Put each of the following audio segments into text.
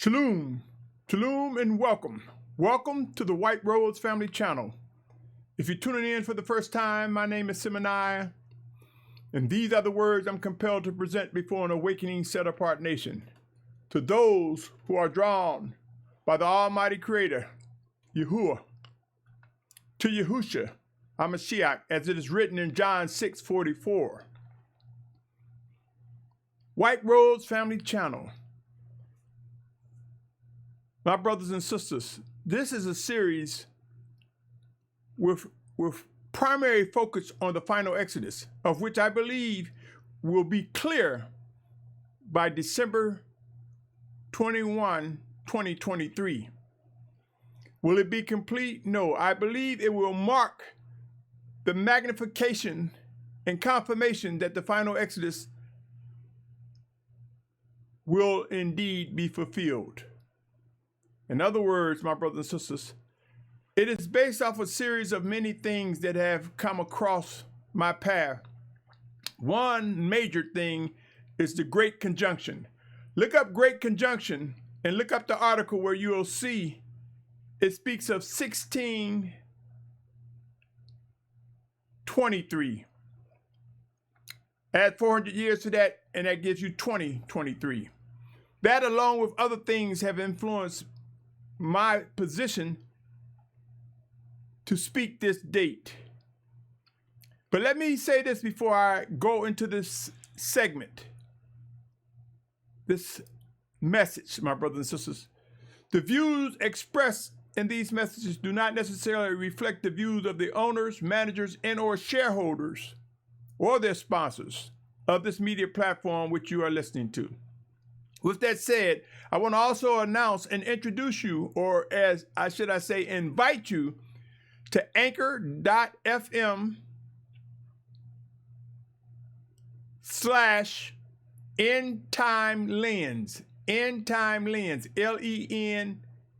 Shalom, Shalom, and welcome. Welcome to the White Rose Family Channel. If you're tuning in for the first time, my name is Symmanayah, and these are the words I'm compelled to present before an awakening set-apart nation. To those who are drawn by the Almighty Creator, Yahuah, to Yahusha, HaMashiach, as it is written in John 6:44. White Rose Family Channel. My brothers and sisters, this is a series with primary focus on the final Exodus, of which I believe will be clear by December 21, 2023. Will it be complete? No. I believe it will mark the magnification and confirmation that the final Exodus will indeed be fulfilled. In other words, my brothers and sisters, it is based off a series of many things that have come across my path. One major thing is the Great Conjunction. Look up Great Conjunction and look up the article where you will see it speaks of 1623. Add 400 years to that, and that gives you 2023. That, along with other things, have influenced my position to speak this date. But let me say this before I go into this segment, this message, my brothers and sisters. The views expressed in these messages do not necessarily reflect the views of the owners, managers, and or shareholders or their sponsors of this media platform which you are listening to. With that said, I want to also announce and introduce you, or as I should say, invite you to anchor.fm/EndTimeLens, EndTimeLens,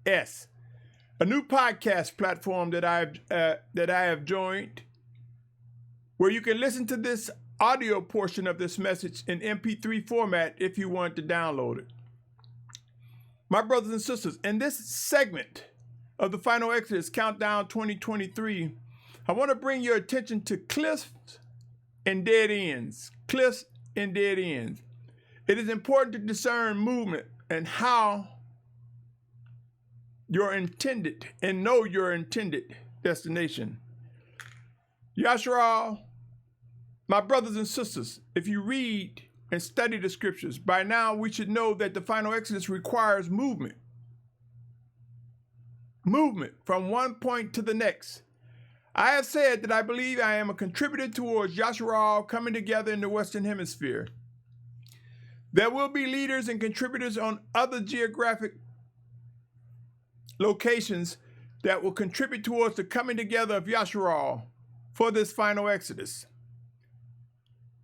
LENS, a new podcast platform that I have joined, where you can listen to this audio portion of this message in MP3 format if you want to download it. My brothers and sisters, in this segment of the Final Exodus Countdown 2023, I want to bring your attention to cliffs and dead ends. Cliffs and dead ends. It is important to discern movement and how your intended and know your intended destination. Yashar'al. My brothers and sisters, if you read and study the scriptures, by now we should know that the final Exodus requires movement. Movement from one point to the next. I have said that I believe I am a contributor towards Yashar'al coming together in the Western Hemisphere. There will be leaders and contributors on other geographic locations that will contribute towards the coming together of Yashar'al for this final Exodus.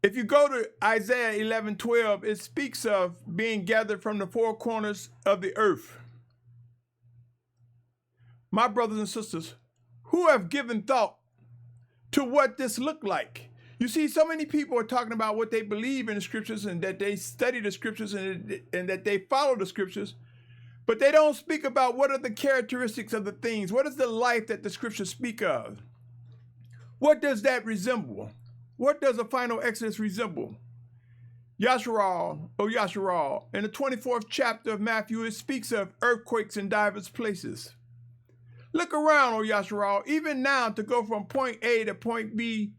If you go to Isaiah 11:12, it speaks of being gathered from the four corners of the earth. My brothers and sisters, who have given thought to what this looked like? You see, so many people are talking about what they believe in the scriptures and that they study the scriptures and that they follow the scriptures, but they don't speak about what are the characteristics of the things. What is the life that the scriptures speak of? What does that resemble? What does a final Exodus resemble? Yashar'al, Yashar'al, in the 24th chapter of Matthew, it speaks of earthquakes in diverse places. Look around, Yashar'al. Even now, to go from point A to point B,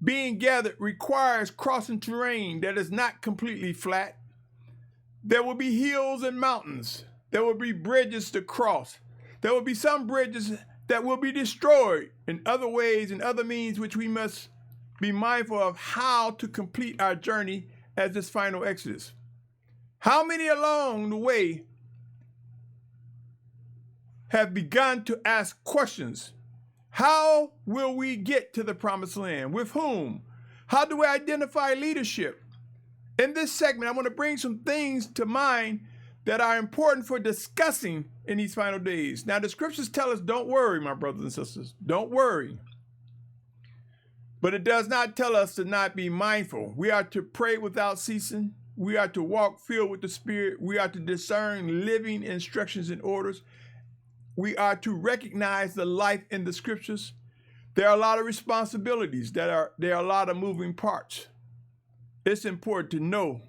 being gathered requires crossing terrain that is not completely flat. There will be hills and mountains. There will be bridges to cross. There will be some bridges that will be destroyed in other ways and other means which we must be mindful of how to complete our journey as this final Exodus. How many along the way have begun to ask questions? How will we get to the promised land? With whom? How do we identify leadership? In this segment, I want to bring some things to mind that are important for discussing in these final days. Now, the scriptures tell us, don't worry, my brothers and sisters. Don't worry. But it does not tell us to not be mindful. We are to pray without ceasing. We are to walk filled with the Spirit. We are to discern living instructions and orders. We are to recognize the life in the scriptures. There are a lot of responsibilities. There are a lot of moving parts. It's important to know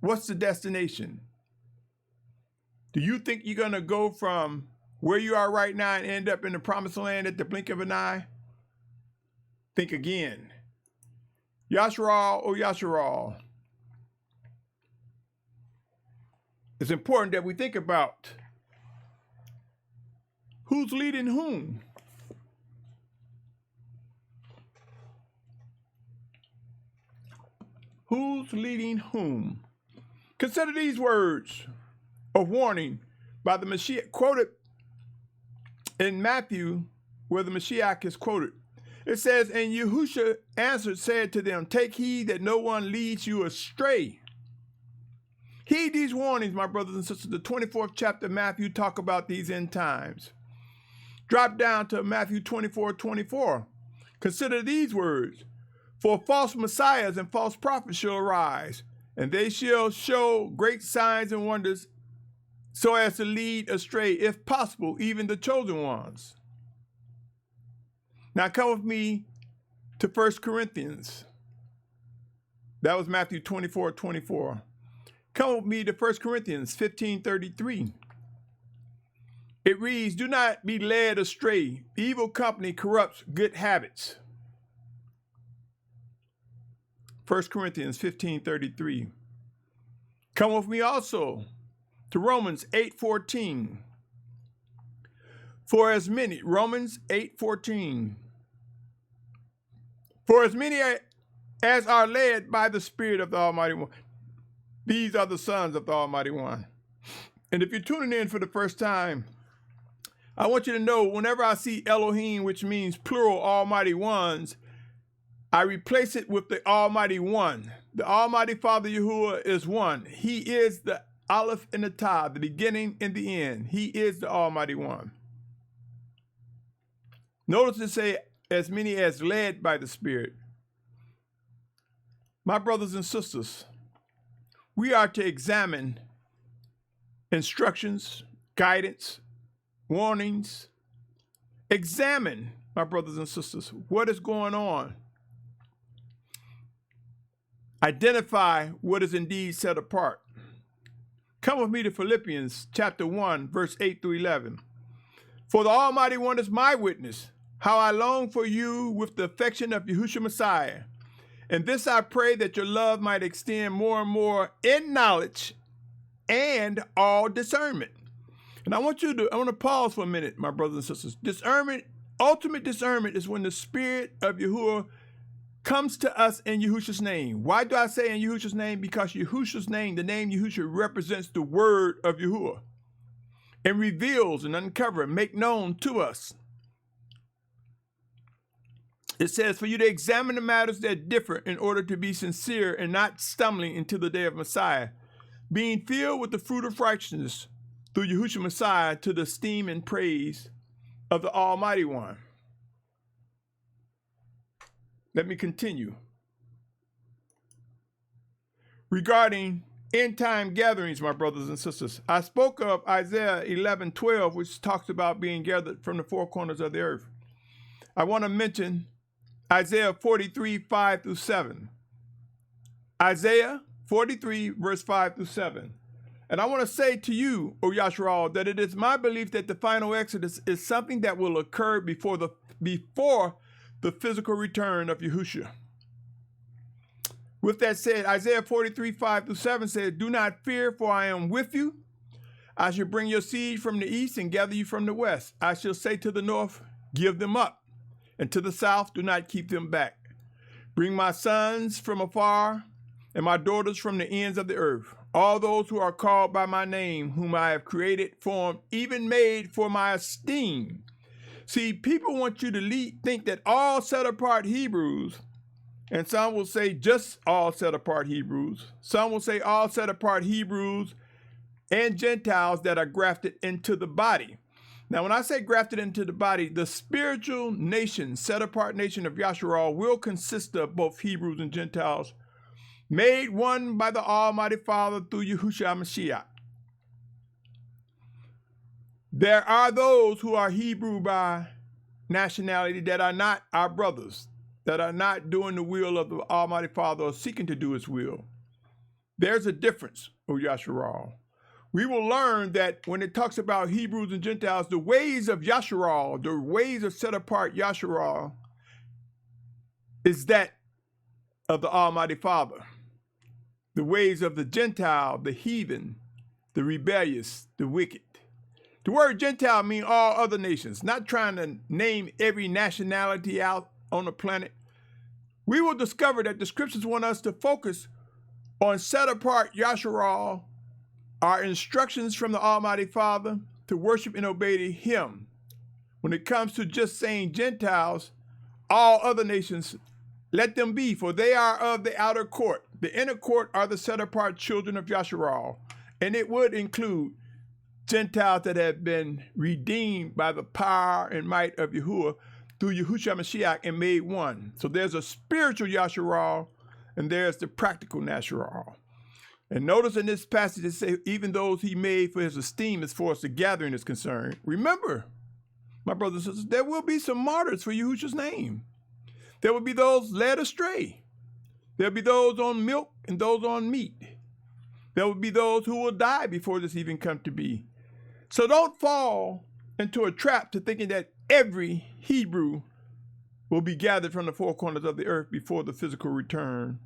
what's the destination. Do you think you're going to go from where you are right now and end up in the promised land at the blink of an eye? Think again. Yashar'al, oh Yashar'al. It's important that we think about who's leading whom. Who's leading whom? Consider these words of warning by the Mashiach, quoted in Matthew, where the Mashiach is quoted. It says, and Yahusha answered, said to them, take heed that no one leads you astray. Heed these warnings, my brothers and sisters. The 24th chapter of Matthew talk about these end times. Drop down to Matthew 24:24. Consider these words. For false messiahs and false prophets shall arise, and they shall show great signs and wonders, so as to lead astray, if possible, even the chosen ones. Now come with me to 1 Corinthians. That was Matthew 24:24. Come with me to 1 Corinthians 15:33. It reads, do not be led astray. Evil company corrupts good habits. 1 Corinthians 15:33. Come with me also to Romans 8:14. For as many, Romans 8:14. For as many as are led by the Spirit of the Almighty One, these are the sons of the Almighty One. And if you're tuning in for the first time, I want you to know whenever I see Elohim, which means plural Almighty Ones, I replace it with the Almighty One. The Almighty Father Yahuah is one. He is the Aleph and the Tav, the beginning and the end. He is the Almighty One. Notice it say, as many as led by the Spirit. My brothers and sisters, we are to examine instructions, guidance, warnings. Examine, my brothers and sisters, what is going on. Identify what is indeed set apart. Come with me to Philippians chapter 1, verse 8 through 11. For the Almighty One is my witness, how I long for you with the affection of Yahusha Messiah. And this I pray, that your love might extend more and more in knowledge and all discernment. And I want to pause for a minute, my brothers and sisters. Discernment, ultimate discernment, is when the Spirit of Yahuwah comes to us in Yahusha's name. Why do I say in Yahusha's name? Because Yahusha's name, the name Yahusha, represents the word of Yahuwah and reveals and uncovers, make known to us. It says, for you to examine the matters that differ in order to be sincere and not stumbling into the day of Messiah, being filled with the fruit of righteousness through Yahusha Messiah, to the esteem and praise of the Almighty One. Let me continue. Regarding end time gatherings, my brothers and sisters, I spoke of Isaiah 11:12, which talks about being gathered from the four corners of the earth. I want to mention Isaiah 43, 5 through 7. Isaiah 43, verse 5 through 7. And I want to say to you, O Yashar'al, that it is my belief that the final Exodus is something that will occur before the physical return of Yahusha. With that said, Isaiah 43, 5 through 7 says, do not fear, for I am with you. I shall bring your seed from the east and gather you from the west. I shall say to the north, give them up, and to the south, do not keep them back. Bring my sons from afar and my daughters from the ends of the earth. All those who are called by my name, whom I have created, formed, even made for my esteem. See, people want you to think that all set-apart Hebrews, and some will say just all set-apart Hebrews. Some will say all set-apart Hebrews and Gentiles that are grafted into the body. Now, when I say grafted into the body, the spiritual nation, set-apart nation of Yashar'al will consist of both Hebrews and Gentiles, made one by the Almighty Father through Yahusha Mashiach. There are those who are Hebrew by nationality that are not our brothers, that are not doing the will of the Almighty Father or seeking to do his will. There's a difference, O Yashar'al. We will learn that when it talks about Hebrews and Gentiles, the ways of Yashar'al, the ways of set apart Yashar'al, is that of the Almighty Father. The ways of the Gentile, the heathen, the rebellious, the wicked. The word Gentile means all other nations, not trying to name every nationality out on the planet. We will discover that the scriptures want us to focus on set apart Yashar'al, our instructions from the Almighty Father to worship and obey him. When it comes to just saying Gentiles, all other nations, let them be, for they are of the outer court. The inner court are the set apart children of Yashar'al, and it would include Gentiles that have been redeemed by the power and might of Yahuwah through Yahusha Mashiach and made one. So there's a spiritual Yashar'al and there's the practical Yashar'al. And notice in this passage it says, even those he made for his esteem as far as the gathering is concerned. Remember, my brothers and sisters, there will be some martyrs for Yahusha's name. There will be those led astray. There will be those on milk and those on meat. There will be those who will die before this even come to be. So don't fall into a trap to thinking that every Hebrew will be gathered from the four corners of the earth before the physical return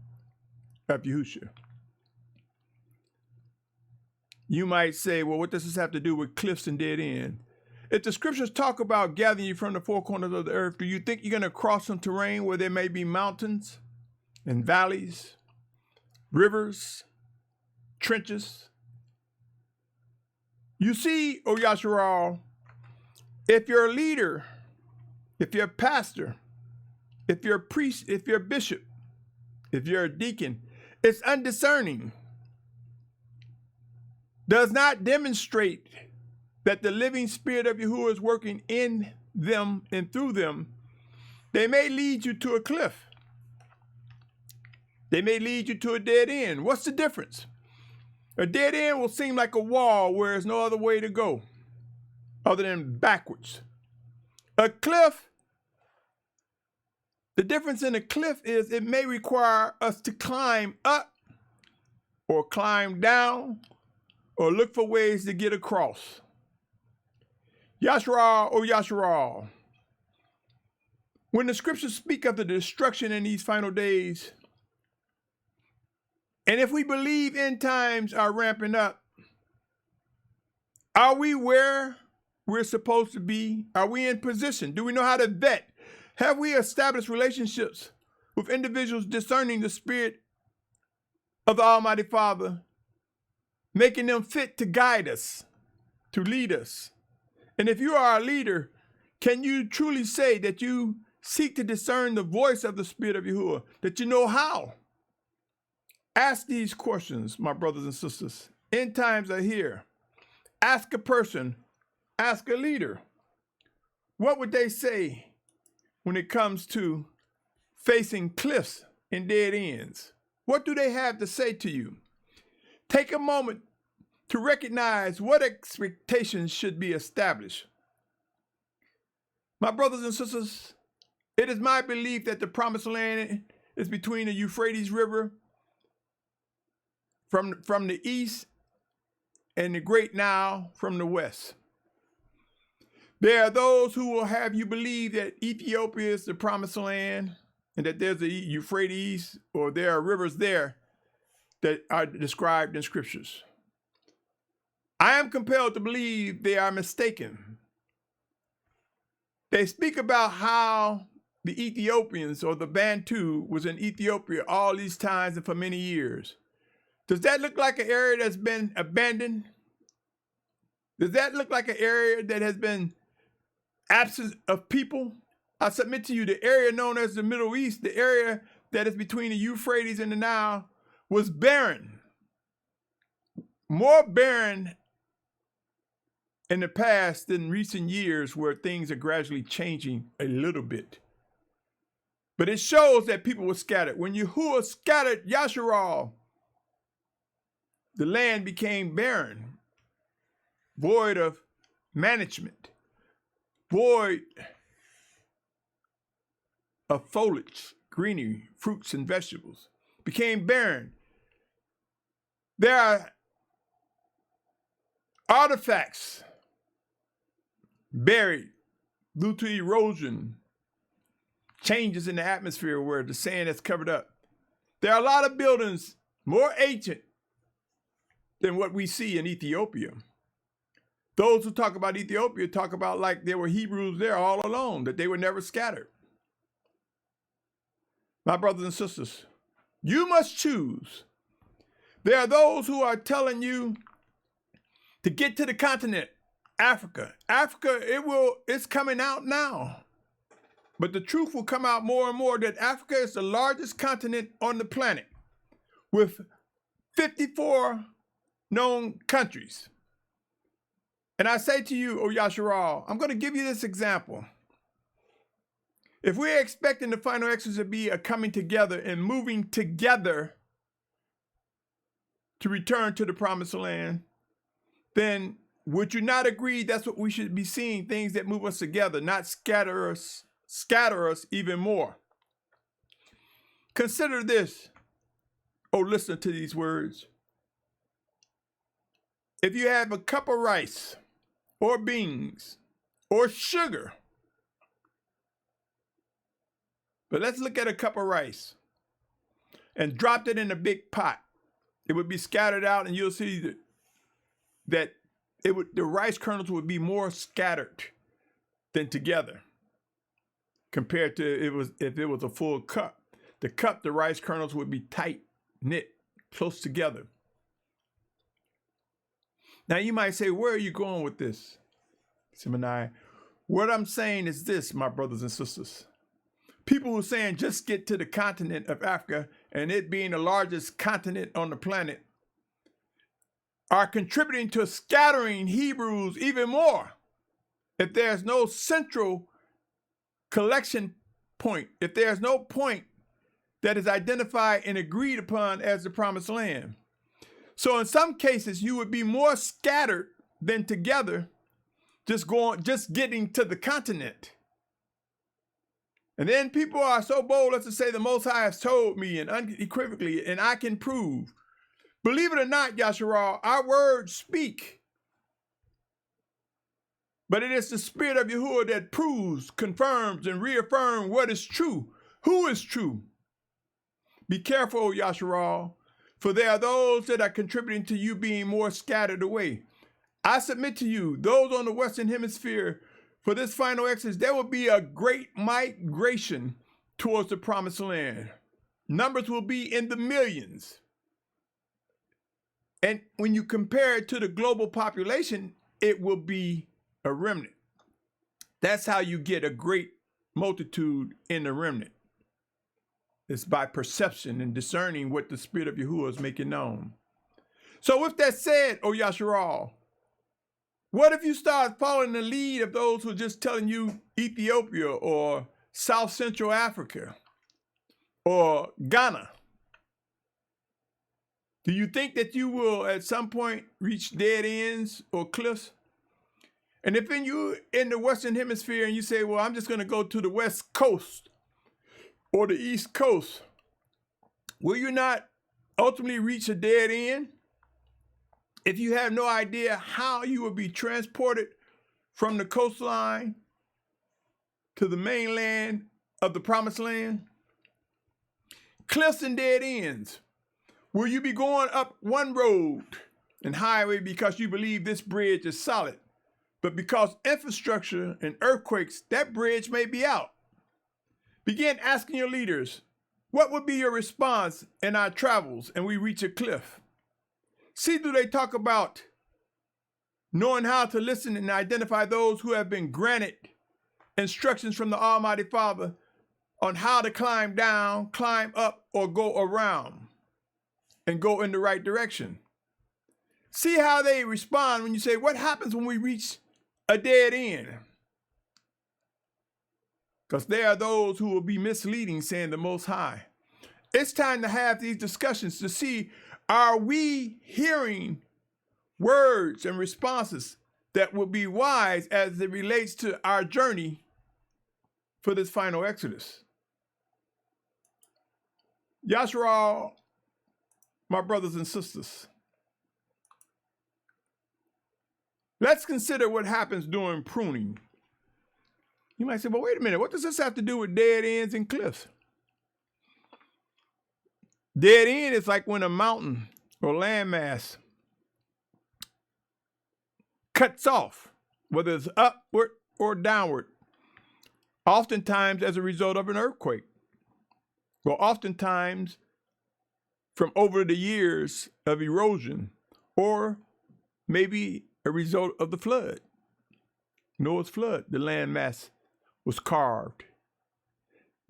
of Yahusha. You might say, well, what does this have to do with cliffs and dead ends? If the scriptures talk about gathering you from the four corners of the earth, do you think you're going to cross some terrain where there may be mountains and valleys, rivers, trenches? You see, O Yashar'al, if you're a leader, if you're a pastor, if you're a priest, if you're a bishop, if you're a deacon, it's undiscerning, does not demonstrate that the living spirit of Yahuwah is working in them and through them, they may lead you to a cliff. They may lead you to a dead end. What's the difference? A dead end will seem like a wall where there's no other way to go other than backwards. A cliff, the difference in a cliff is it may require us to climb up or climb down or look for ways to get across. Yashar'al, O Yashar'al, when the scriptures speak of the destruction in these final days, and if we believe end times are ramping up, are we where we're supposed to be? Are we in position? Do we know how to vet? Have we established relationships with individuals discerning the spirit of the Almighty Father, making them fit to guide us, to lead us? And if you are a leader, can you truly say that you seek to discern the voice of the Spirit of Yahuwah, that you know how? Ask these questions, my brothers and sisters. End times are here. Ask a person, ask a leader. What would they say when it comes to facing cliffs and dead ends? What do they have to say to you? Take a moment to recognize what expectations should be established. My brothers and sisters, it is my belief that the promised land is between the Euphrates River from the east and the Great Nile from the west. There are those who will have you believe that Ethiopia is the promised land and that there's the Euphrates or there are rivers there that are described in scriptures. I am compelled to believe they are mistaken. They speak about how the Ethiopians or the Bantu was in Ethiopia all these times and for many years. Does that look like an area that's been abandoned? Does that look like an area that has been absent of people? I submit to you the area known as the Middle East, the area that is between the Euphrates and the Nile, was barren. More barren in the past than recent years where things are gradually changing a little bit. But it shows that people were scattered. When Yahuah scattered Yashar'al, the land became barren, void of management, void of foliage, greenery, fruits, and vegetables. Became barren. There are artifacts buried due to erosion, changes in the atmosphere where the sand has covered up. There are a lot of buildings more ancient than what we see in Ethiopia. Those who talk about Ethiopia talk about like there were Hebrews there all along, that they were never scattered. My brothers and sisters, you must choose. There are those who are telling you to get to the continent, Africa. Africa, it's coming out now. But the truth will come out more and more that Africa is the largest continent on the planet with 54 known countries. And I say to you, O Yashar'al, I'm going to give you this example. If we're expecting the final Exodus to be a coming together and moving together to return to the promised land, then would you not agree that's what we should be seeing, things that move us together, not scatter us even more? Consider this. Oh, listen to these words. If you have a cup of rice or beans or sugar, but let's look at a cup of rice and dropped it in a big pot, it would be scattered out, and you'll see that the rice kernels would be more scattered than together compared to if it was a full cup. The rice kernels would be tight knit, close together. Now you might say, where are you going with this, Symmanayah? What I'm saying is this, my brothers and sisters. People who are saying just get to the continent of Africa and it being the largest continent on the planet are contributing to scattering Hebrews even more. If there's no central collection point, if there's no point that is identified and agreed upon as the promised land. So in some cases, you would be more scattered than together, just getting to the continent. And then people are so bold as to say the Most High has told me and unequivocally, and I can prove. Believe it or not, Yashar'al, our words speak. But it is the Spirit of Yahuah that proves, confirms, and reaffirms what is true. Who is true? Be careful, Yashar'al, for there are those that are contributing to you being more scattered away. I submit to you, those on the Western Hemisphere, for this final Exodus, there will be a great migration towards the promised land. Numbers will be in the millions. And when you compare it to the global population, it will be a remnant. That's how you get a great multitude in the remnant. It's by perception and discerning what the Spirit of Yahuah is making known. So with that said, O Yashar'al, what if you start following the lead of those who are just telling you Ethiopia or South Central Africa or Ghana? Do you think that you will at some point reach dead ends or cliffs? And if you in the Western Hemisphere and you say, well, I'm just going to go to the West Coast or the East Coast, will you not ultimately reach a dead end? If you have no idea how you will be transported from the coastline to the mainland of the promised land? Cliffs and dead ends. Will you be going up one road and highway because you believe this bridge is solid, but because infrastructure and earthquakes, that bridge may be out? Begin asking your leaders, what would be your response in our travels and we reach a cliff? See, do they talk about knowing how to listen and identify those who have been granted instructions from the Almighty Father on how to climb down, climb up, or go around and go in the right direction? See how they respond when you say, what happens when we reach a dead end? Because there are those who will be misleading, saying the Most High. It's time to have these discussions to see, are we hearing words and responses that will be wise as it relates to our journey for this final Exodus? Yashar'al, my brothers and sisters, let's consider what happens during pruning. You might say, well, wait a minute, what does this have to do with dead ends and cliffs? Dead end is like when a mountain or landmass cuts off, whether it's upward or downward, oftentimes as a result of an earthquake, or oftentimes from over the years of erosion, or maybe a result of the flood. Noah's flood, the landmass was carved.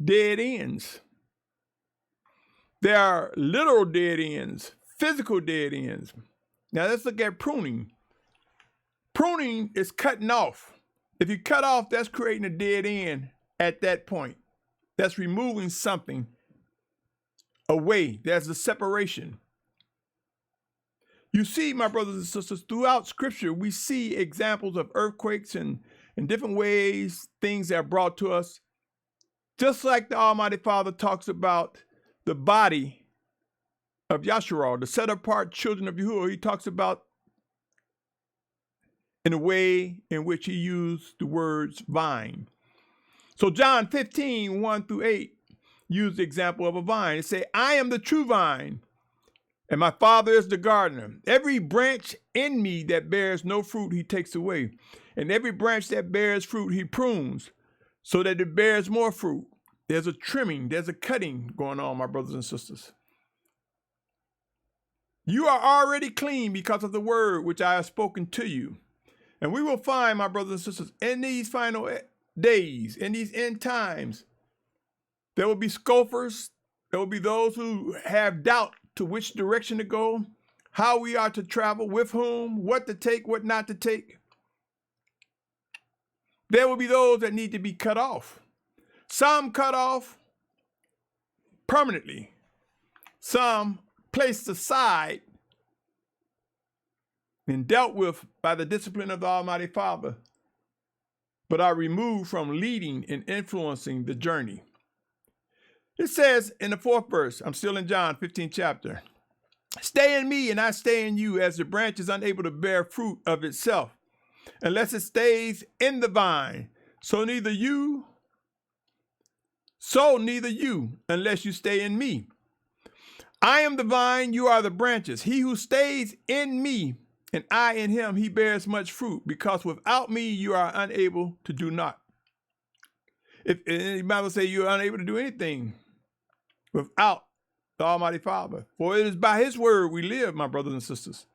Dead ends. There are literal dead ends, physical dead ends. Now let's look at pruning. Pruning is cutting off. If you cut off, that's creating a dead end at that point. That's removing something away. There's a separation. You see, my brothers and sisters, throughout Scripture, we see examples of earthquakes and in different ways, things that are brought to us. Just like the Almighty Father talks about the body of Yashar'al, the set-apart children of Yahuah, he talks about in a way in which he used the words vine. So John 15, 1-8, used the example of a vine. It say, I am the true vine, and my Father is the gardener. Every branch in me that bears no fruit, he takes away. And every branch that bears fruit, he prunes, so that it bears more fruit. There's a trimming, there's a cutting going on, my brothers and sisters. You are already clean because of the word which I have spoken to you. And we will find, my brothers and sisters, in these final days, in these end times, there will be scoffers, there will be those who have doubt to which direction to go, how we are to travel, with whom, what to take, what not to take. There will be those that need to be cut off. Some cut off permanently. Some placed aside and dealt with by the discipline of the Almighty Father, but are removed from leading and influencing the journey. It says in the 4th verse, I'm still in John 15 chapter, stay in me and I stay in you, as the branch is unable to bear fruit of itself unless it stays in the vine. So neither you unless you stay in me. I am the vine, you are the branches. He who stays in me and I in him, he bears much fruit, because without me you are unable to do naught. If the Bible says you are unable to do anything without the Almighty Father. For it is by his word we live, my brothers and sisters.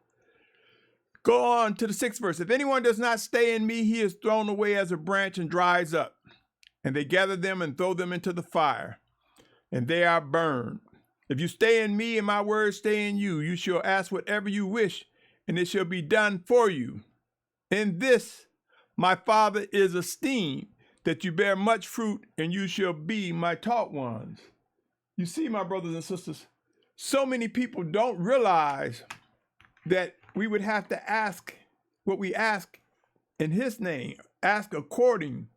Go on to the 6th verse. If anyone does not stay in me, he is thrown away as a branch and dries up. And they gather them and throw them into the fire, and they are burned. If you stay in me and my words stay in you, you shall ask whatever you wish, and it shall be done for you. In this my Father is esteemed, that you bear much fruit, and you shall be my taught ones. You see, my brothers and sisters, so many people don't realize that we would have to ask what we ask in his name, ask according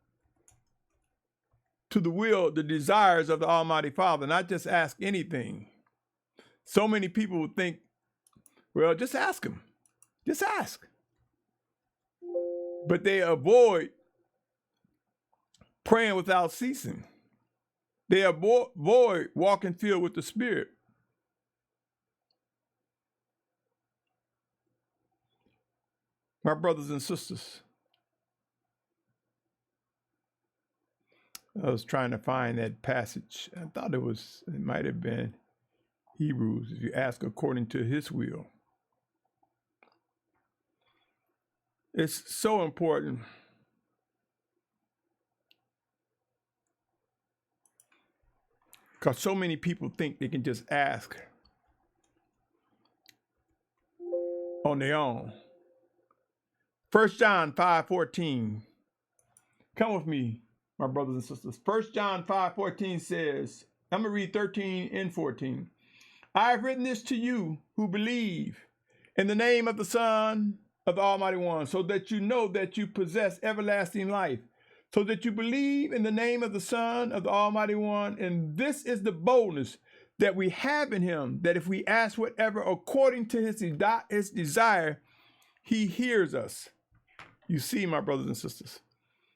to the will, the desires of the Almighty Father, not just ask anything. So many people would think, well, just ask him. Just ask. But they avoid praying without ceasing. They avoid walking filled with the Spirit. My brothers and sisters, I was trying to find that passage. I thought it might have been Hebrews, if you ask according to his will. It's so important. Because so many people think they can just ask on their own. 1 John 5:14. Come with me my brothers and sisters. 1 John 5:14 says, I'm going to read 13 and 14. I have written this to you who believe in the name of the Son of the Almighty One, so that you know that you possess everlasting life, so that you believe in the name of the Son of the Almighty One. And this is the boldness that we have in him, that if we ask whatever according to his desire, he hears us. You see, my brothers and sisters.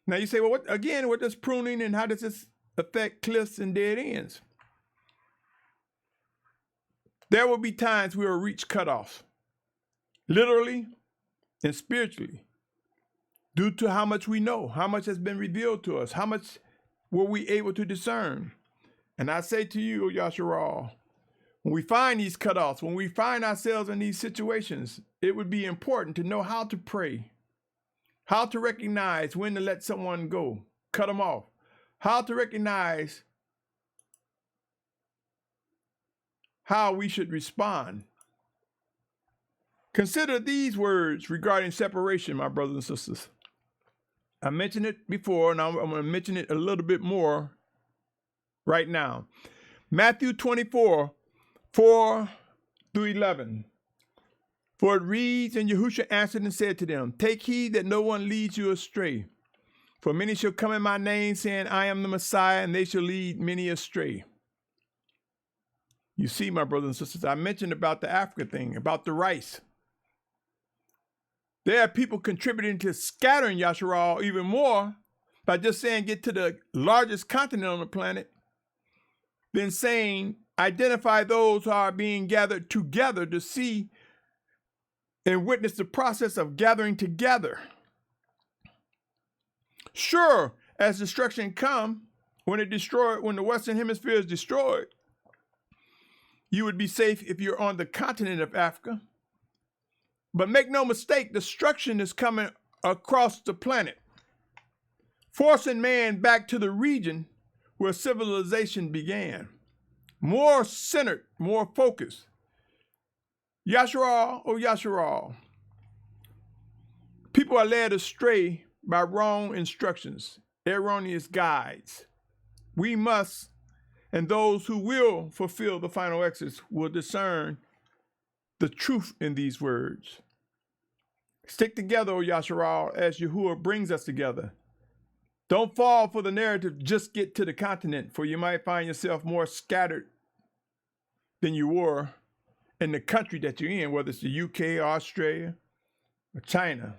Now you say, well, what does pruning and how does this affect cliffs and dead ends? There will be times we will reach cutoffs, literally and spiritually, due to how much we know, how much has been revealed to us, how much were we able to discern. And I say to you, Yashar'al, when we find these cutoffs, when we find ourselves in these situations, it would be important to know how to pray, how to recognize when to let someone go, cut them off, how to recognize how we should respond. Consider these words regarding separation, my brothers and sisters. I mentioned it before, and I'm going to mention it a little bit more right now. Matthew 24, 4 through 11. For it reads, and Yahusha answered and said to them, take heed that no one leads you astray. For many shall come in my name, saying, I am the Messiah, and they shall lead many astray. You see, my brothers and sisters, I mentioned about the Africa thing, about the rice. There are people contributing to scattering Yashar'al even more by just saying get to the largest continent on the planet, than saying identify those who are being gathered together to see and witness the process of gathering together. Sure, as destruction comes, when the Western Hemisphere is destroyed, you would be safe if you're on the continent of Africa. But make no mistake, destruction is coming across the planet, forcing man back to the region where civilization began. More centered, more focused. Yashar'al, oh Yashar'al. People are led astray by wrong instructions, erroneous guides. We must, and those who will fulfill the final exodus will discern the truth in these words. Stick together, O Yashar'al, as Yahuwah brings us together. Don't fall for the narrative, just get to the continent, for you might find yourself more scattered than you were in the country that you're in, whether it's the UK, Australia, or China,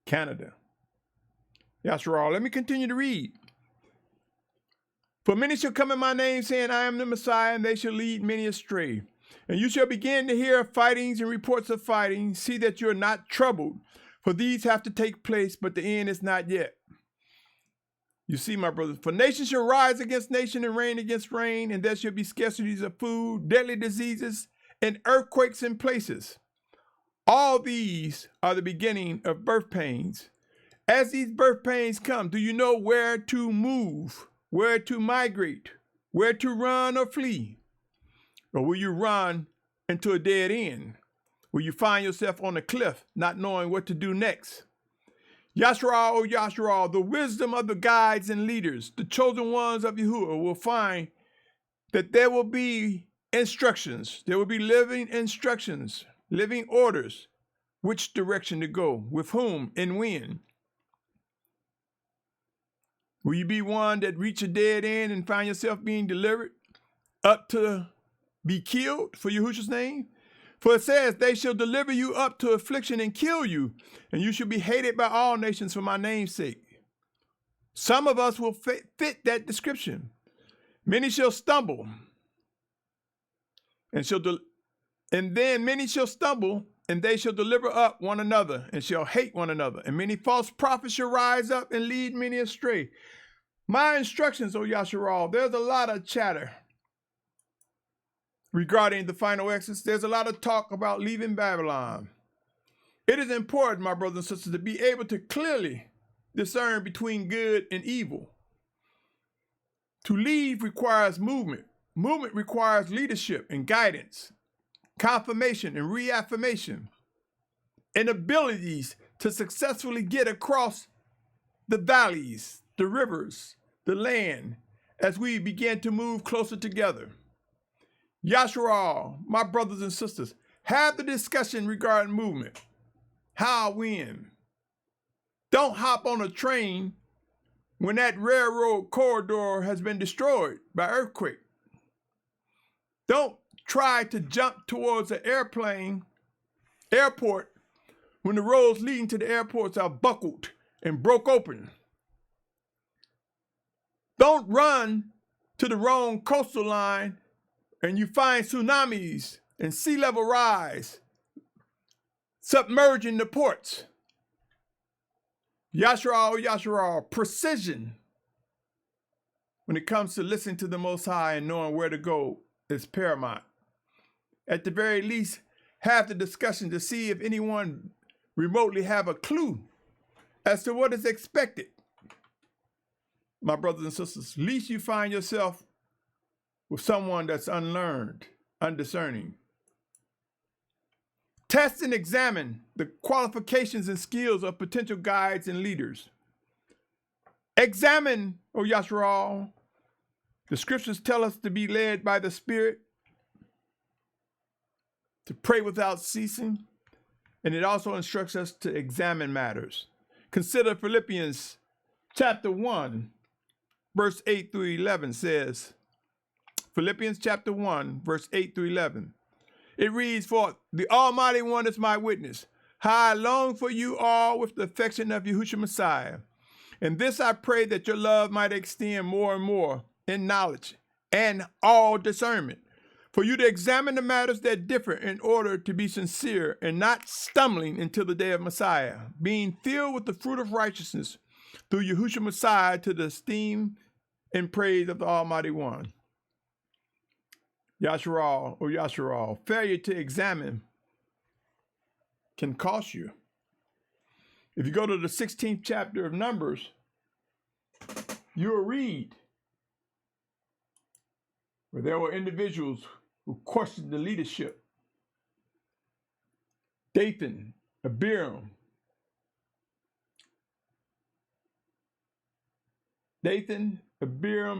Canada. Yashar'al, let me continue to read. For many shall come in my name, saying, I am the Messiah, and they shall lead many astray. And you shall begin to hear fightings and reports of fighting. See that you are not troubled, for these have to take place, but the end is not yet. You see, my brothers, for nation shall rise against nation and reign against reign, and there shall be scarcities of food, deadly diseases, and earthquakes in places. All these are the beginning of birth pains. As these birth pains come, do you know where to move, where to migrate, where to run or flee? Or will you run into a dead end? Will you find yourself on a cliff, not knowing what to do next? Yashar'al, oh Yashar'al, the wisdom of the guides and leaders, the chosen ones of Yahuwah, will find that there will be instructions. There will be living instructions, living orders, which direction to go, with whom and when. Will you be one that reach a dead end and find yourself being delivered up to be killed for Yahusha's name? For it says, they shall deliver you up to affliction and kill you, and you shall be hated by all nations for my name's sake. Some of us will fit that description. Many shall stumble, and then many shall stumble, and they shall deliver up one another, and shall hate one another. And many false prophets shall rise up and lead many astray. My instructions, O Yashar'al, there's a lot of chatter regarding the final exodus. There's a lot of talk about leaving Babylon. It is important, my brothers and sisters, to be able to clearly discern between good and evil. To leave requires movement. Movement requires leadership and guidance, confirmation and reaffirmation, and abilities to successfully get across the valleys, the rivers, the land, as we begin to move closer together. Yashar'al, my brothers and sisters, have the discussion regarding movement. How, when. Don't hop on a train when that railroad corridor has been destroyed by earthquake. Don't try to jump towards an airport, when the roads leading to the airports are buckled and broke open. Don't run to the wrong coastal line and you find tsunamis and sea level rise submerging the ports. Yashar'al, precision when it comes to listening to the Most High and knowing where to go is paramount. At the very least, have the discussion to see if anyone remotely have a clue as to what is expected. My brothers and sisters, least you find yourself with someone that's unlearned, undiscerning. Test and examine the qualifications and skills of potential guides and leaders. Examine, O Yashar'al. The scriptures tell us to be led by the Spirit, to pray without ceasing, and it also instructs us to examine matters. Consider Philippians chapter 1, verse 8 through 11 says, Philippians chapter 1, verse 8 through 11. It reads, "For the Almighty One is my witness, how I long for you all with the affection of Yahusha Messiah. And this I pray, that your love might extend more and more in knowledge and all discernment, for you to examine the matters that differ, in order to be sincere and not stumbling until the day of Messiah, being filled with the fruit of righteousness through Yahusha Messiah, to the esteem and praise of the Almighty One." Yashar'al, failure to examine can cost you. If you go to the 16th chapter of Numbers, you'll read where there were individuals who questioned the leadership. Dathan, Abiram,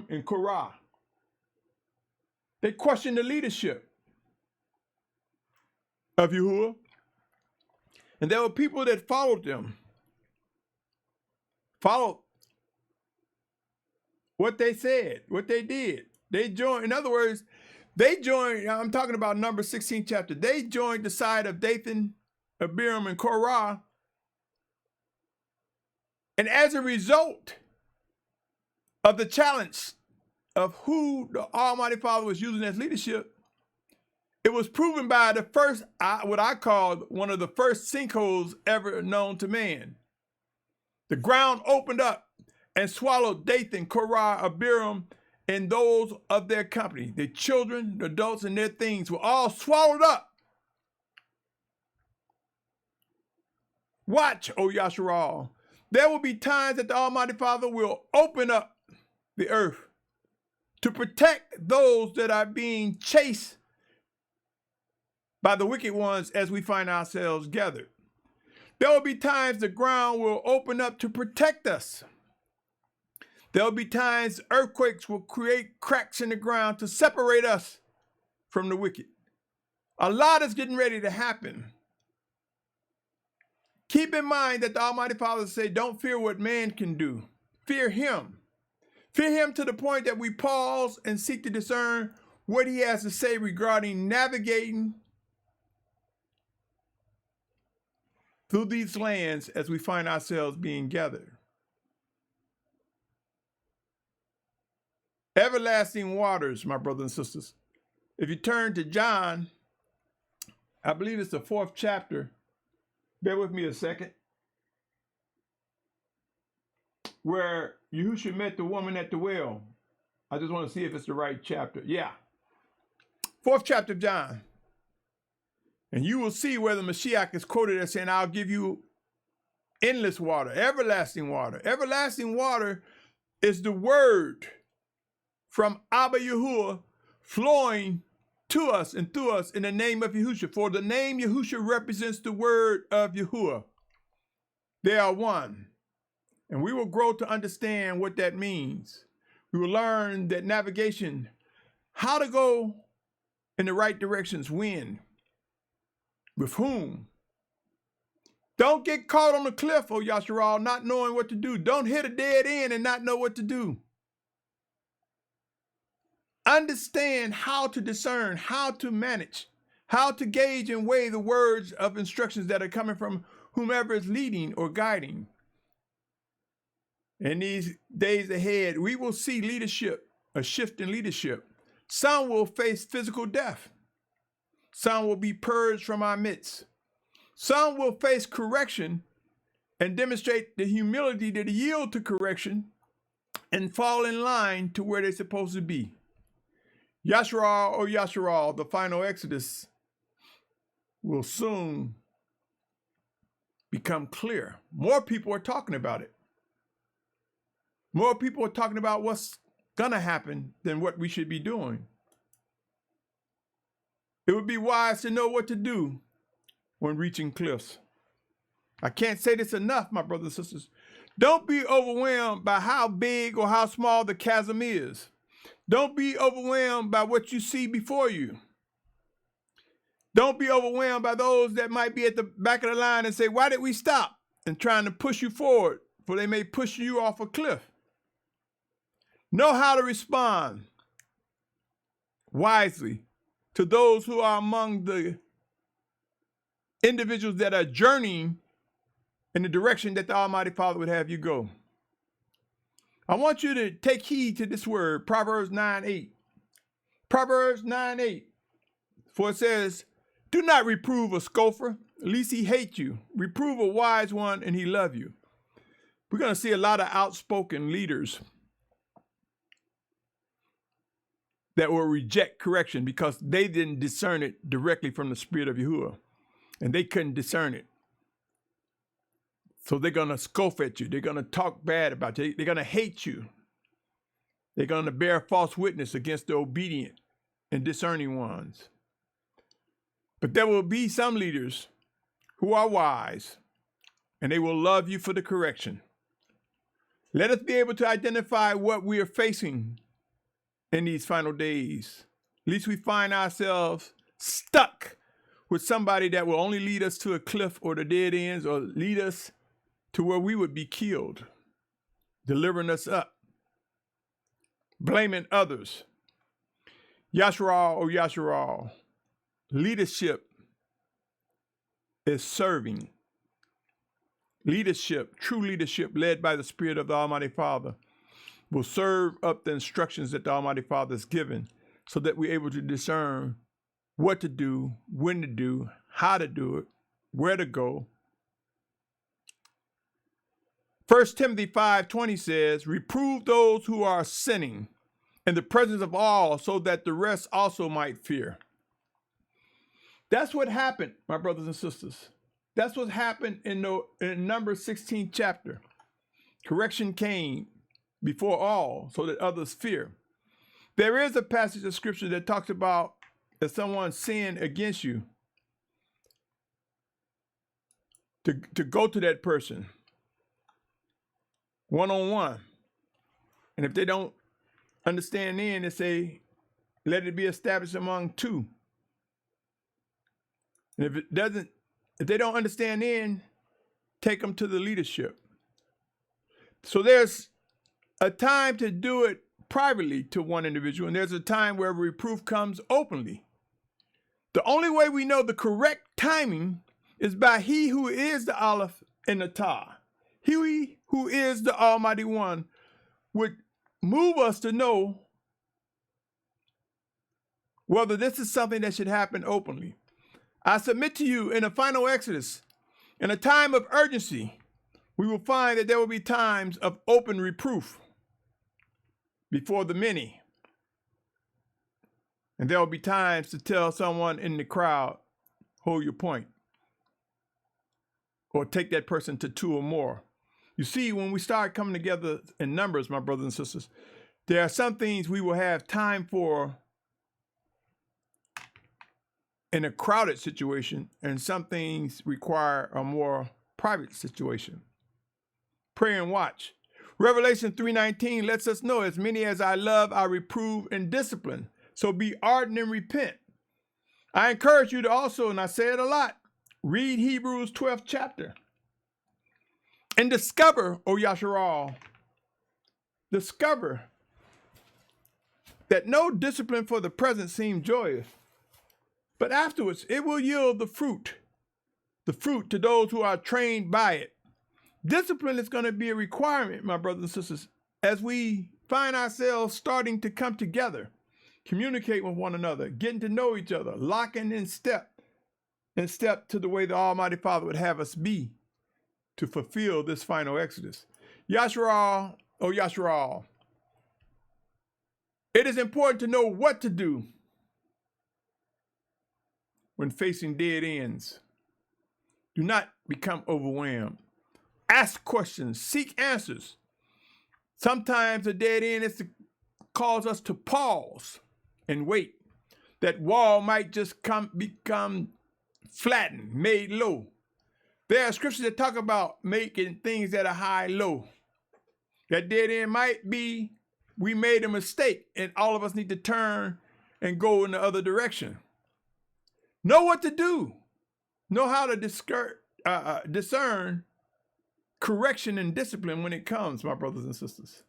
and Korah. They questioned the leadership of Yahuwah. And there were people that followed them, followed what they said, what they did. They joined, in other words, I'm talking about Numbers 16 chapter. They joined the side of Dathan, Abiram, and Korah. And as a result of the challenge of who the Almighty Father was using as leadership, it was proven by the first, what I call one of the first sinkholes ever known to man. The ground opened up and swallowed Dathan, Korah, Abiram, and those of their company. The children, the adults, and their things were all swallowed up. Watch, O Yashar'al. There will be times that the Almighty Father will open up the earth to protect those that are being chased by the wicked ones as we find ourselves gathered. There will be times the ground will open up to protect us. There will be times earthquakes will create cracks in the ground to separate us from the wicked. A lot is getting ready to happen. Keep in mind that the Almighty Father said, don't fear what man can do. Fear him. Fear him to the point that we pause and seek to discern what he has to say regarding navigating through these lands as we find ourselves being gathered. Everlasting waters, my brothers and sisters. If you turn to John, I believe it's the 4th chapter. Bear with me a second. Where Yahusha met the woman at the well. I just want to see if it's the right chapter. Yeah. 4th chapter of John. And you will see where the Mashiach is quoted as saying, I'll give you endless water, everlasting water. Everlasting water is the word from Abba Yahuwah flowing to us and through us in the name of Yahusha. For the name Yahusha represents the word of Yahuwah. They are one. And we will grow to understand what that means. We will learn that navigation, how to go in the right directions, when, with whom. Don't get caught on the cliff, oh Yashar'al, not knowing what to do. Don't hit a dead end and not know what to do. Understand how to discern, how to manage, how to gauge and weigh the words of instructions that are coming from whomever is leading or guiding. In these days ahead, we will see leadership, a shift in leadership. Some will face physical death. Some will be purged from our midst. Some will face correction and demonstrate the humility to yield to correction and fall in line to where they're supposed to be. Yashar'al, oh Yashar'al, the final exodus will soon become clear. More people are talking about it. More people are talking about what's gonna happen than what we should be doing. It would be wise to know what to do when reaching cliffs. I can't say this enough, my brothers and sisters. Don't be overwhelmed by how big or how small the chasm is. Don't be overwhelmed by what you see before you. Don't be overwhelmed by those that might be at the back of the line and say, why did we stop? And trying to push you forward, for they may push you off a cliff. Know how to respond wisely to those who are among the individuals that are journeying in the direction that the Almighty Father would have you go. I want you to take heed to this word, Proverbs 9:8. Proverbs 9:8. For it says, do not reprove a scoffer, lest he hate you. Reprove a wise one, and he love you. We're going to see a lot of outspoken leaders that will reject correction because they didn't discern it directly from the Spirit of Yahuah, and they couldn't discern it. So they're going to scoff at you. They're going to talk bad about you. They're going to hate you. They're going to bear false witness against the obedient and discerning ones. But there will be some leaders who are wise, and they will love you for the correction. Let us be able to identify what we are facing in these final days. At least we find ourselves stuck with somebody that will only lead us to a cliff or the dead ends, or lead us to where we would be killed, delivering us up, blaming others. Yashar'al, oh Yashar'al, leadership is serving. Leadership, true leadership led by the Spirit of the Almighty Father, will serve up the instructions that the Almighty Father has given so that we're able to discern what to do, when to do, how to do it, where to go. 1 Timothy 5:20 says, reprove those who are sinning in the presence of all, so that the rest also might fear. That's what happened, my brothers and sisters. That's what happened in Numbers 16th chapter. Correction came before all, so that others fear. There is a passage of scripture that talks about if someone sinned against you, to go to that person one-on-one. And if they don't understand then, they say, let it be established among two. And if they don't understand then, take them to the leadership. So there's a time to do it privately to one individual, and there's a time where reproof comes openly. The only way we know the correct timing is by He who is the Aleph and the Tah. He who is the Almighty One would move us to know whether this is something that should happen openly. I submit to you, in the final Exodus, in a time of urgency, we will find that there will be times of open reproof before the many. And there will be times to tell someone in the crowd, hold your point, or take that person to two or more. You see, when we start coming together in numbers, my brothers and sisters, there are some things we will have time for in a crowded situation, and some things require a more private situation. Pray and watch. Revelation 3:19 lets us know, as many as I love, I reprove and discipline. So be ardent and repent. I encourage you to also, and I say it a lot, read Hebrews 12th chapter and discover, O Yashar'al, discover that no discipline for the present seems joyous, but afterwards it will yield the fruit to those who are trained by it. Discipline is going to be a requirement, my brothers and sisters, as we find ourselves starting to come together, communicate with one another, getting to know each other, locking in step to the way the Almighty Father would have us be to fulfill this final exodus. Yashar'al, O Yashar'al, it is important to know what to do when facing dead ends. Do not become overwhelmed. Ask questions, seek answers. Sometimes a dead end is to cause us to pause and wait. That wall might just become flattened, made low. There are scriptures that talk about making things that are high low. That dead end might be we made a mistake and all of us need to turn and go in the other direction. Know what to do. Know how to discern correction and discipline when it comes, my brothers and sisters.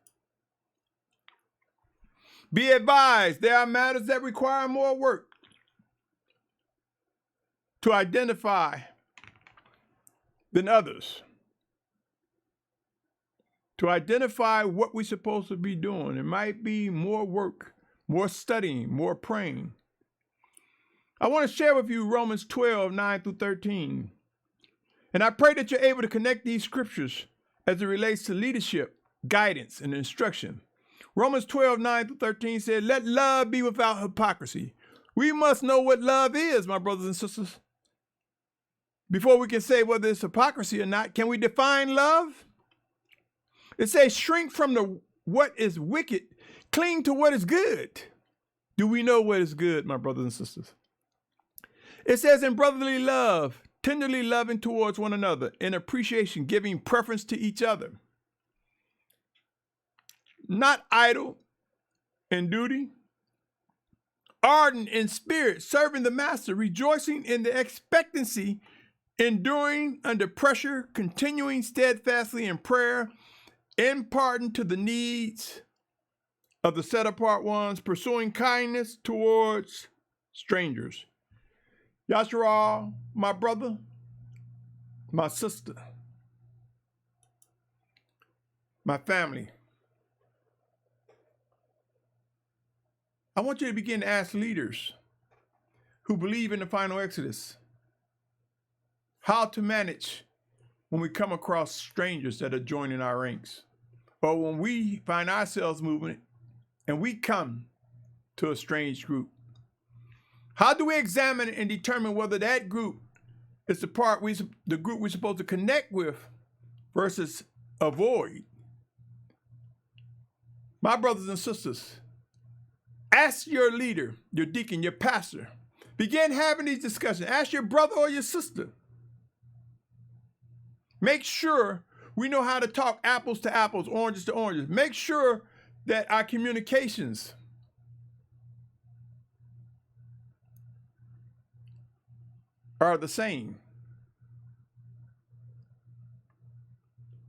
Be advised, there are matters that require more work to identify than others. To identify what we're supposed to be doing. It might be more work, more studying, more praying. I want to share with you Romans 12:9-13. And I pray that you're able to connect these scriptures as it relates to leadership, guidance, and instruction. Romans 12:9-13 said, let love be without hypocrisy. We must know what love is, my brothers and sisters. Before we can say whether it's hypocrisy or not, can we define love? It says, shrink from what is wicked, cling to what is good. Do we know what is good, my brothers and sisters? It says, in brotherly love, tenderly loving towards one another, in appreciation, giving preference to each other. Not idle in duty, ardent in spirit, serving the master, rejoicing in the expectancy, enduring under pressure, continuing steadfastly in prayer, imparting to the needs of the set-apart ones, pursuing kindness towards strangers. Yashar'al, my brother, my sister, my family, I want you to begin to ask leaders who believe in the final exodus how to manage when we come across strangers that are joining our ranks, or when we find ourselves moving and we come to a strange group. How do we examine and determine whether that group is the group we're supposed to connect with versus avoid? My brothers and sisters, ask your leader, your deacon, your pastor. Begin having these discussions. Ask your brother or your sister. Make sure we know how to talk apples to apples, oranges to oranges. Make sure that our communications are the same.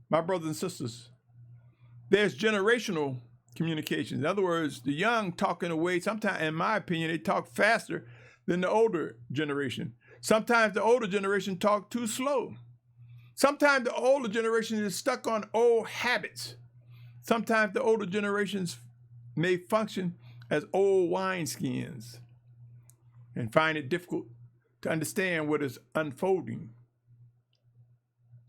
My brothers and sisters, there's generational communication. In other words, the young talk in a way, sometimes, in my opinion, they talk faster than the older generation. Sometimes the older generation talk too slow. Sometimes the older generation is stuck on old habits. Sometimes the older generations may function as old wineskins and find it difficult to understand what is unfolding.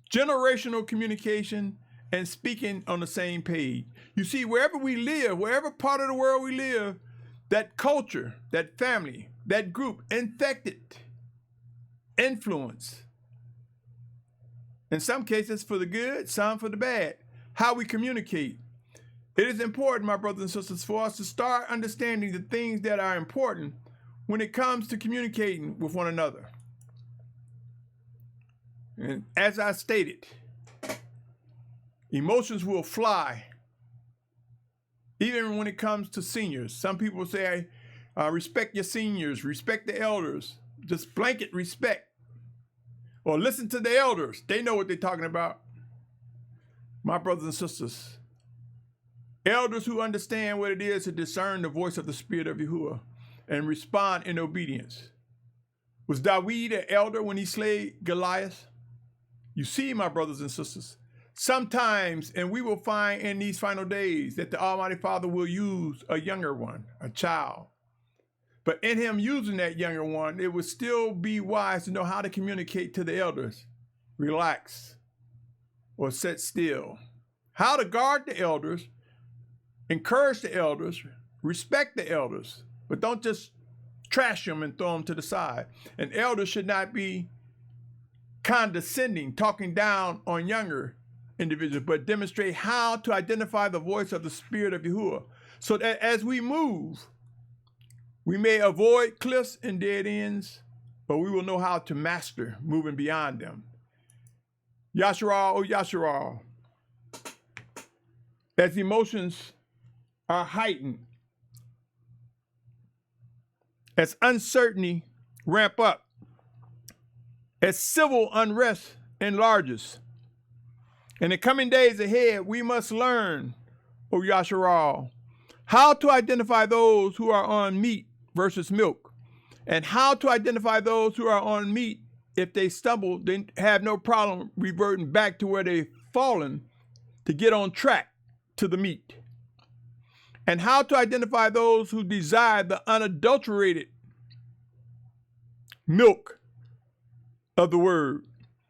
Generational communication and speaking on the same page. You see, wherever we live, wherever part of the world we live, that culture, that family, that group, infected, influence. In some cases for the good, some for the bad. How we communicate. It is important, my brothers and sisters, for us to start understanding the things that are important when it comes to communicating with one another. And as I stated, Emotions will fly. Even when it comes to seniors. Some people say, respect your seniors, respect the elders. Just blanket respect. Or listen to the elders. They know what they're talking about. My brothers and sisters, elders who understand what it is to discern the voice of the Spirit of Yahuah and respond in obedience. Was David an elder when he slayed Goliath? You see, my brothers and sisters, sometimes, and we will find in these final days that the Almighty Father will use a younger one, a child. But in him using that younger one, it would still be wise to know how to communicate to the elders. Relax or sit still. How to guard the elders, encourage the elders, respect the elders, but don't just trash them and throw them to the side. An elder should not be condescending, talking down on younger individuals, but demonstrate how to identify the voice of the Spirit of Yahuah, so that as we move, we may avoid cliffs and dead ends, but we will know how to master moving beyond them. Yashar'al, oh Yashar'al, as emotions are heightened, as uncertainty ramp up, as civil unrest enlarges, in the coming days ahead, we must learn, O Yashar'al, how to identify those who are on meat versus milk, and how to identify those who are on meat. If they stumble, they have no problem reverting back to where they've fallen to get on track to the meat. And how to identify those who desire the unadulterated milk of the word.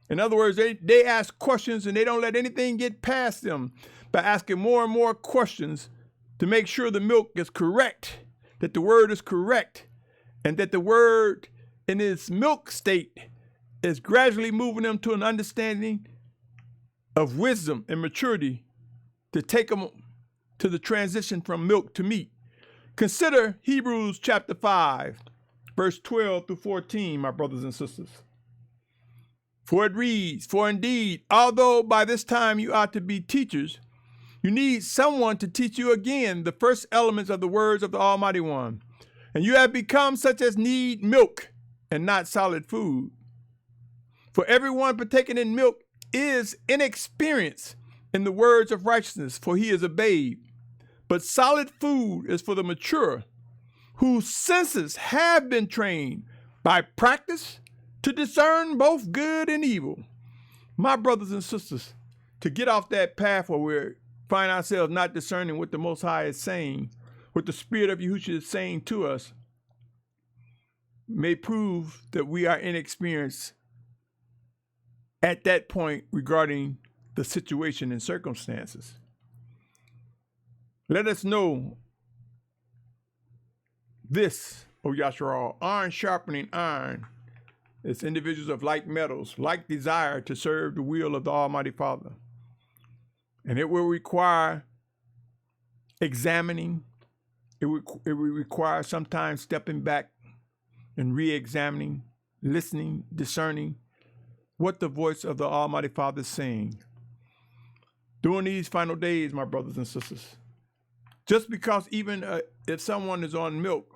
In other words, they ask questions and they don't let anything get past them by asking more and more questions to make sure the milk is correct, that the word is correct, and that the word in its milk state is gradually moving them to an understanding of wisdom and maturity to take them to the transition from milk to meat. Consider Hebrews chapter 5, verse 12 through 14, my brothers and sisters. For it reads, for indeed, although by this time you ought to be teachers, you need someone to teach you again the first elements of the words of the Almighty One. And you have become such as need milk and not solid food. For everyone partaking in milk is inexperienced in the words of righteousness, for he is a babe. But solid food is for the mature, whose senses have been trained by practice to discern both good and evil. My brothers and sisters, to get off that path where we find ourselves not discerning what the Most High is saying, what the Spirit of Yahusha is saying to us, may prove that we are inexperienced at that point regarding the situation and circumstances. Let us know this, O Yashar'al, iron sharpening iron, as individuals of like metals, like desire to serve the will of the Almighty Father. And it will require examining. It will require sometimes stepping back and re-examining, listening, discerning what the voice of the Almighty Father is saying. During these final days, my brothers and sisters, just because even if someone is on milk,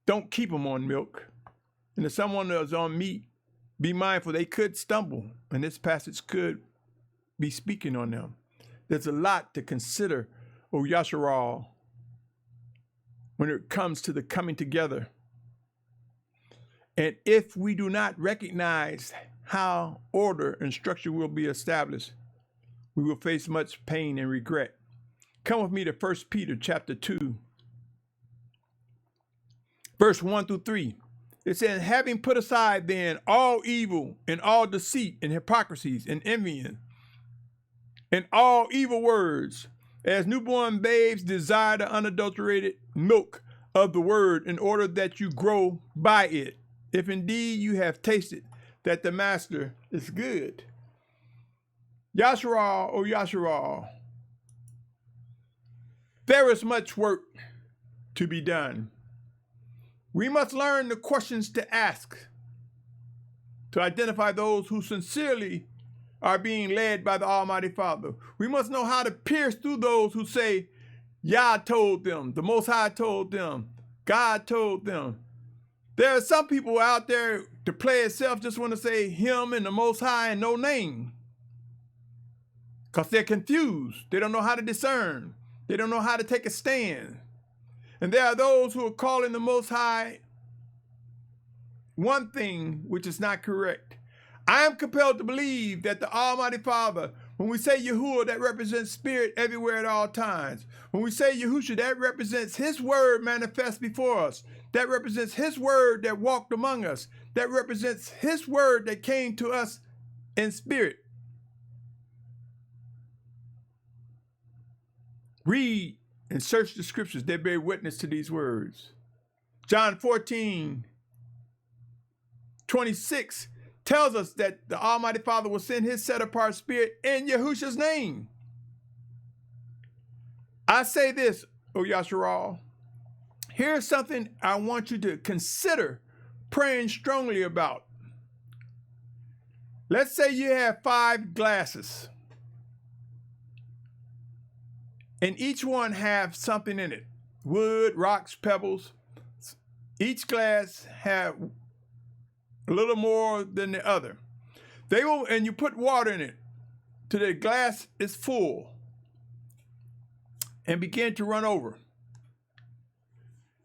don't keep them on milk. And if someone is on meat, be mindful they could stumble, and this passage could be speaking on them. There's a lot to consider, O Yashar'al, when it comes to the coming together. And if we do not recognize how order and structure will be established, we will face much pain and regret. Come with me to 1 Peter chapter 2, verse 1 through 3. It says, having put aside then all evil and all deceit and hypocrisies and envying and all evil words, as newborn babes desire the unadulterated milk of the word in order that you grow by it, if indeed you have tasted that the Master is good. Yashar'al, O Yashar'al, there is much work to be done. We must learn the questions to ask, to identify those who sincerely are being led by the Almighty Father. We must know how to pierce through those who say, Yah told them, the Most High told them, God told them. There are some people out there to play itself just want to say him and the Most High and no name. Because they're confused. They don't know how to discern. They don't know how to take a stand. And there are those who are calling the Most High one thing which is not correct. I am compelled to believe that the Almighty Father, when we say Yahuah, that represents spirit everywhere at all times. When we say Yahusha, that represents his word manifest before us. That represents his word that walked among us. That represents his word that came to us in spirit. Read and search the scriptures. They bear witness to these words. John 14:26 tells us that the Almighty Father will send his set-apart spirit in Yahusha's name. I say this, O Yashar'al. Here's something I want you to consider praying strongly about. Let's say you have 5 glasses, and each one have something in it. Wood, rocks, pebbles. Each glass have a little more than the other. And you put water in it till the glass is full and begin to run over.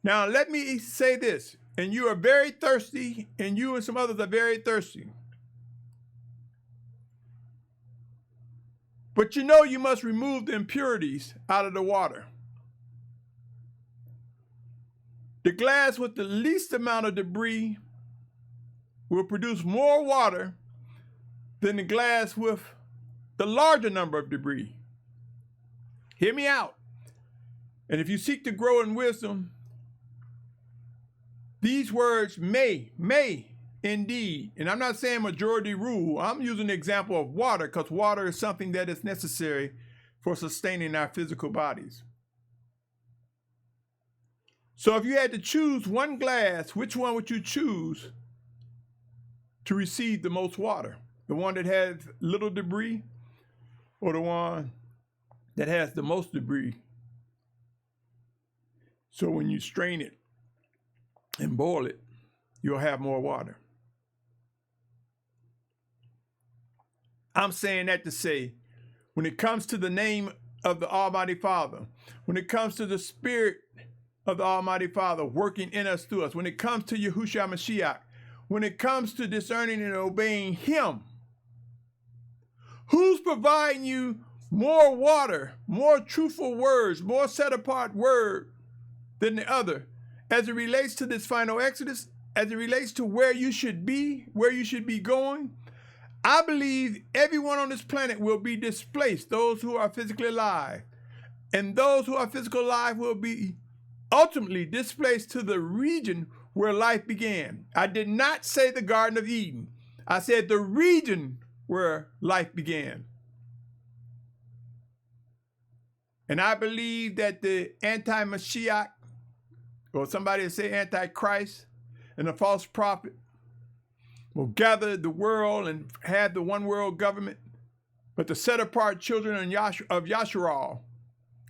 Now let me say this, and you are very thirsty, and you and some others are very thirsty. But you know you must remove the impurities out of the water. The glass with the least amount of debris will produce more water than the glass with the larger number of debris. Hear me out. And if you seek to grow in wisdom, these words may indeed, and I'm not saying majority rule, I'm using the example of water because water is something that is necessary for sustaining our physical bodies. So if you had to choose one glass, which one would you choose to receive the most water? The one that has little debris or the one that has the most debris? So when you strain it and boil it, you'll have more water. I'm saying that to say, when it comes to the name of the Almighty Father, when it comes to the Spirit of the Almighty Father working in us, through us, when it comes to Yahusha Mashiach, when it comes to discerning and obeying him, who's providing you more water, more truthful words, more set-apart word than the other, as it relates to this final exodus, as it relates to where you should be going? I believe everyone on this planet will be displaced, those who are physically alive. And those who are physically alive will be ultimately displaced to the region where life began. I did not say the Garden of Eden. I said the region where life began. And I believe that the anti-Mashiach, or somebody say Antichrist, and the false prophet will gather the world and have the one world government, but the set-apart children of Yashar'al,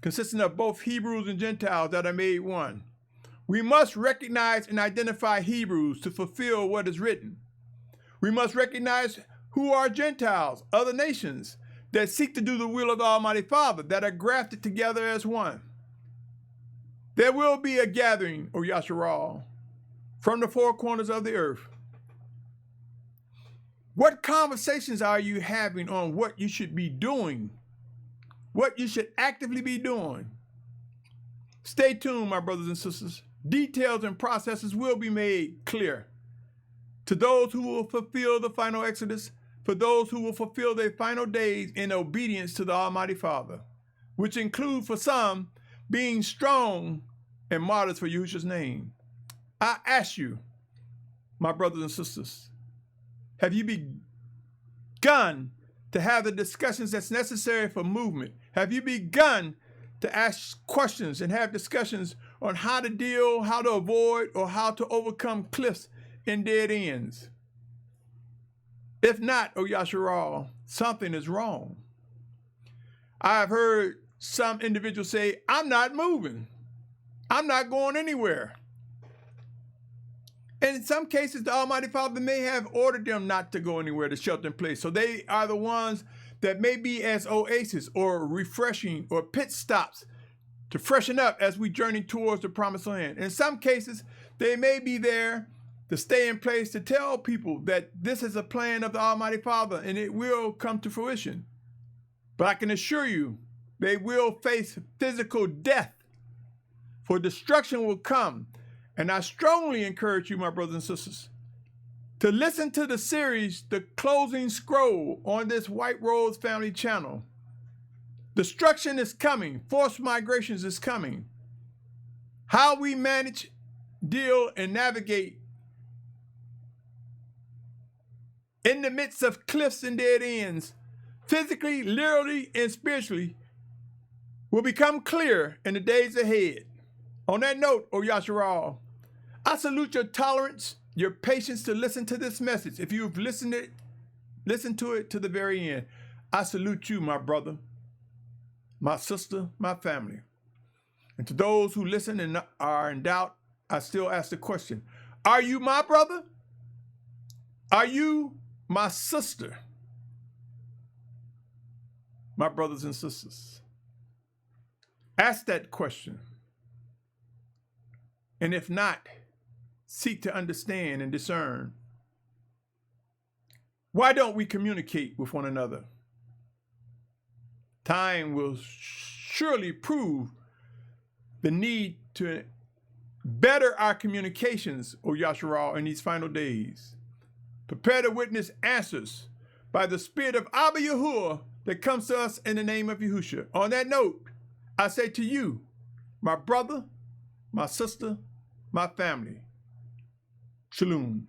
consisting of both Hebrews and Gentiles that are made one. We must recognize and identify Hebrews to fulfill what is written. We must recognize who are Gentiles, other nations that seek to do the will of the Almighty Father, that are grafted together as one. There will be a gathering, O Yashar'al, from the four corners of the earth. What conversations are you having on what you should be doing? What you should actively be doing? Stay tuned, my brothers and sisters. Details and processes will be made clear to those who will fulfill the final exodus, for those who will fulfill their final days in obedience to the Almighty Father, which include for some being strong and martyrs for Yahusha's name. I ask you, my brothers and sisters, have you begun to have the discussions that's necessary for movement? Have you begun to ask questions and have discussions on how to deal, how to avoid, or how to overcome cliffs and dead ends? If not, oh Yashar'al, something is wrong. I've heard some individuals say, I'm not moving. I'm not going anywhere. And in some cases, the Almighty Father may have ordered them not to go anywhere, to shelter in place. So they are the ones that may be as oases or refreshing or pit stops to freshen up as we journey towards the promised land. In some cases, they may be there to stay in place to tell people that this is a plan of the Almighty Father and it will come to fruition. But I can assure you, they will face physical death, for destruction will come. And I strongly encourage you, my brothers and sisters, to listen to the series, The Closing Scroll, on this White Rose Family channel. Destruction is coming. Forced migrations is coming. How we manage, deal, and navigate in the midst of cliffs and dead ends, physically, literally, and spiritually, will become clear in the days ahead. On that note, O Yashar'al, I salute your tolerance, your patience to listen to this message. If you've listened to it to the very end, I salute you, my brother, my sister, my family. And to those who listen and are in doubt, I still ask the question, are you my brother? Are you my sister? My brothers and sisters, ask that question. And if not, seek to understand and discern. Why don't we communicate with one another? Time will surely prove the need to better our communications, O Yashar'al, in these final days. Prepare to witness answers by the Spirit of Abba Yahuah that comes to us in the name of Yahusha. On that note, I say to you, my brother, my sister, my family, Shalum.